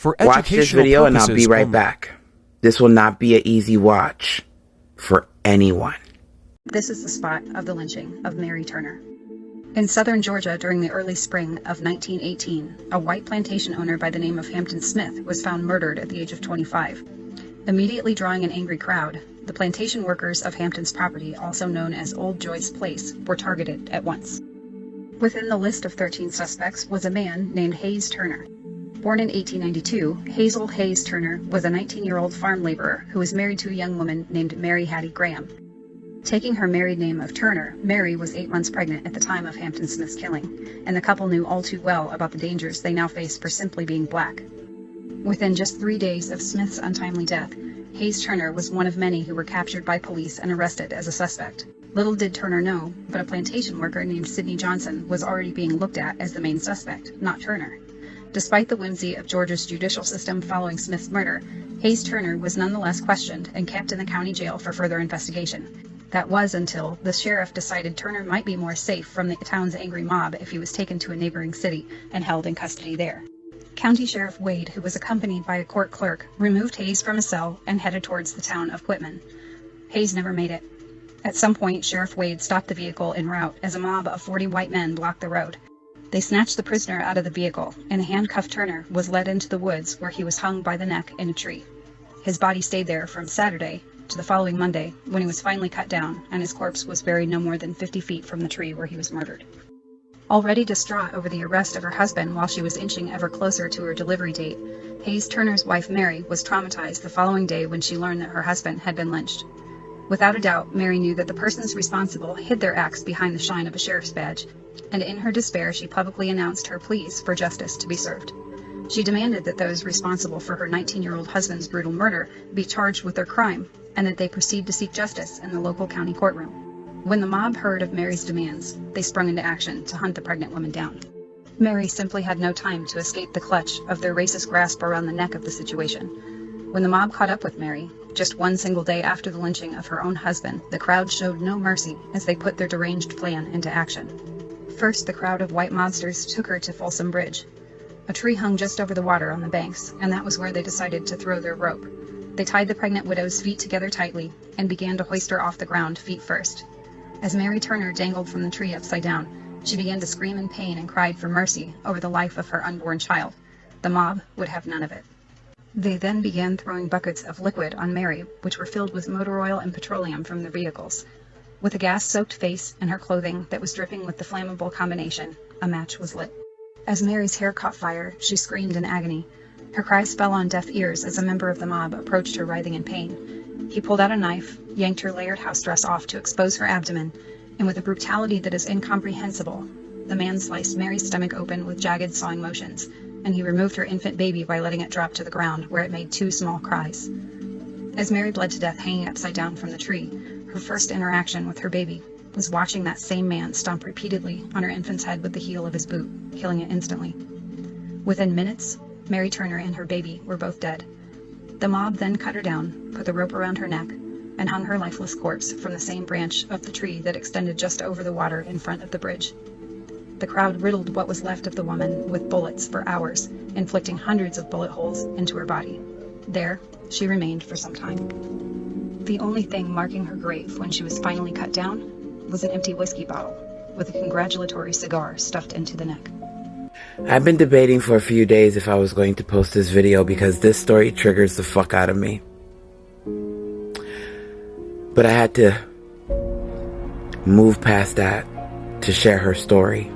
For Watch this educational video and I'll be purposes right only. back. This will not be an easy watch for anyone. This is the spot of the lynching of Mary Turner. In southern Georgia during the early spring of 1918, a white plantation owner by the name of Hampton Smith was found murdered at the age of 25. Immediately drawing an angry crowd, the plantation workers of Hampton's property, also known as Old Joyce Place, were targeted at once. Within the list of 13 suspects was a man named Hayes Turner. Born in 1892, Hazel Hayes Turner was a 19-year-old farm laborer who was married to a young woman named Mary Hattie Graham. Taking her married name of Turner, Mary was 8 months pregnant at the time of Hampton Smith's killing, and the couple knew all too well about the dangers they now faced for simply being black. Within just 3 days of Smith's untimely death, Hayes Turner was one of many who were captured by police and arrested as a suspect. Little did Turner know, but a plantation worker named Sidney Johnson was already being looked at as the main suspect, not Turner. Despite the whimsy of Georgia's judicial system following Smith's murder, Hayes Turner was nonetheless questioned and kept in the county jail for further investigation. That was until the sheriff decided Turner might be more safe from the town's angry mob if he was taken to a neighboring city and held in custody there. County Sheriff Wade, who was accompanied by a court clerk, removed Hayes from a cell and headed towards the town of Quitman. Hayes never made it. At some point, Sheriff Wade stopped the vehicle en route as a mob of 40 white men blocked the road. They snatched the prisoner out of the vehicle, and a handcuffed Turner was led into the woods where he was hung by the neck in a tree. His body stayed there from Saturday to the following Monday, when he was finally cut down, and his corpse was buried no more than 50 feet from the tree where he was murdered. Already distraught over the arrest of her husband while she was inching ever closer to her delivery date, Hayes Turner's wife Mary was traumatized the following day when she learned that her husband had been lynched. Without a doubt, Mary knew that the persons responsible hid their acts behind the shine of a sheriff's badge, and in her despair she publicly announced her pleas for justice to be served. She demanded that those responsible for her 19-year-old husband's brutal murder be charged with their crime, and that they proceed to seek justice in the local county courtroom. When the mob heard of Mary's demands, they sprung into action to hunt the pregnant woman down. Mary simply had no time to escape the clutch of their racist grasp around the neck of the situation. When the mob caught up with Mary, just one single day after the lynching of her own husband, the crowd showed no mercy as they put their deranged plan into action. First, the crowd of white mobsters took her to Folsom Bridge. A tree hung just over the water on the banks, and that was where they decided to throw their rope. They tied the pregnant widow's feet together tightly and began to hoist her off the ground feet first. As Mary Turner dangled from the tree upside down, she began to scream in pain and cried for mercy over the life of her unborn child. The mob would have none of it. They then began throwing buckets of liquid on Mary, which were filled with motor oil and petroleum from their vehicles. With a gas-soaked face and her clothing that was dripping with the flammable combination, a match was lit. As Mary's hair caught fire, she screamed in agony. Her cries fell on deaf ears as a member of the mob approached her writhing in pain. He pulled out a knife, yanked her layered house dress off to expose her abdomen, and with a brutality that is incomprehensible, the man sliced Mary's stomach open with jagged sawing motions, and he removed her infant baby by letting it drop to the ground, where it made 2 small cries. As Mary bled to death hanging upside down from the tree, her first interaction with her baby was watching that same man stomp repeatedly on her infant's head with the heel of his boot, killing it instantly. Within minutes, Mary Turner and her baby were both dead. The mob then cut her down, put the rope around her neck, and hung her lifeless corpse from the same branch of the tree that extended just over the water in front of the bridge. The crowd riddled what was left of the woman with bullets for hours, inflicting hundreds of bullet holes into her body. There, she remained for some time. The only thing marking her grave when she was finally cut down was an empty whiskey bottle with a congratulatory cigar stuffed into the neck. I've been debating for a few days if I was going to post this video because this story triggers the fuck out of me. But I had to move past that to share her story.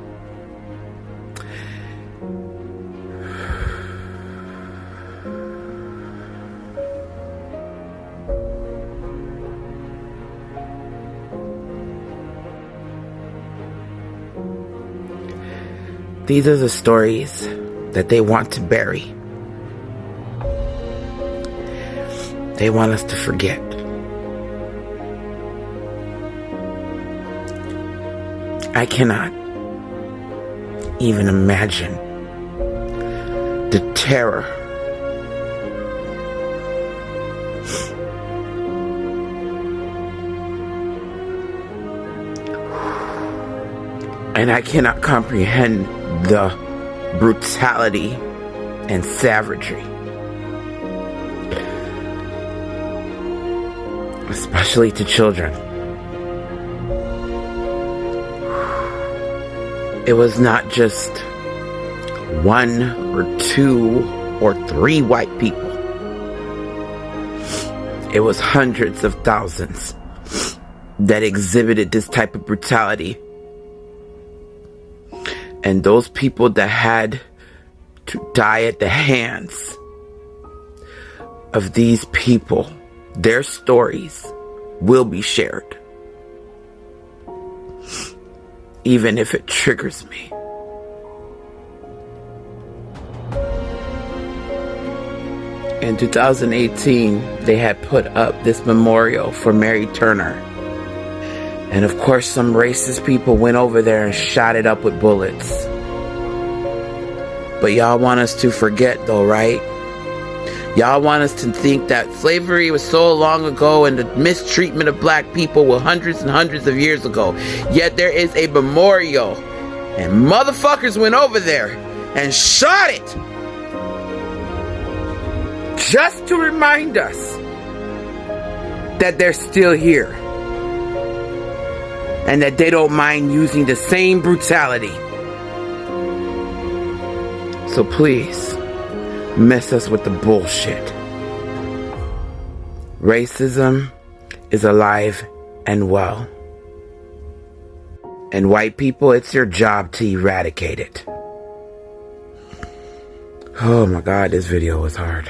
These are the stories that they want to bury. They want us to forget. I cannot even imagine the terror and I cannot comprehend the brutality and savagery especially to children. It was not just one or two or three white people. It was hundreds of thousands that exhibited this type of brutality. And those people that had to die at the hands of these people, their stories will be shared, even if it triggers me. In 2018, they had put up this memorial for Mary Turner. And of course, some racist people went over there and shot it up with bullets. But y'all want us to forget though, right? Y'all want us to think that slavery was so long ago and the mistreatment of black people were hundreds and hundreds of years ago. Yet there is a memorial. And motherfuckers went over there and shot it. Just to remind us that they're still here. And that they don't mind using the same brutality. So please, miss us with the bullshit. Racism is alive and well. And white people, it's your job to eradicate it. Oh my God, this video was hard.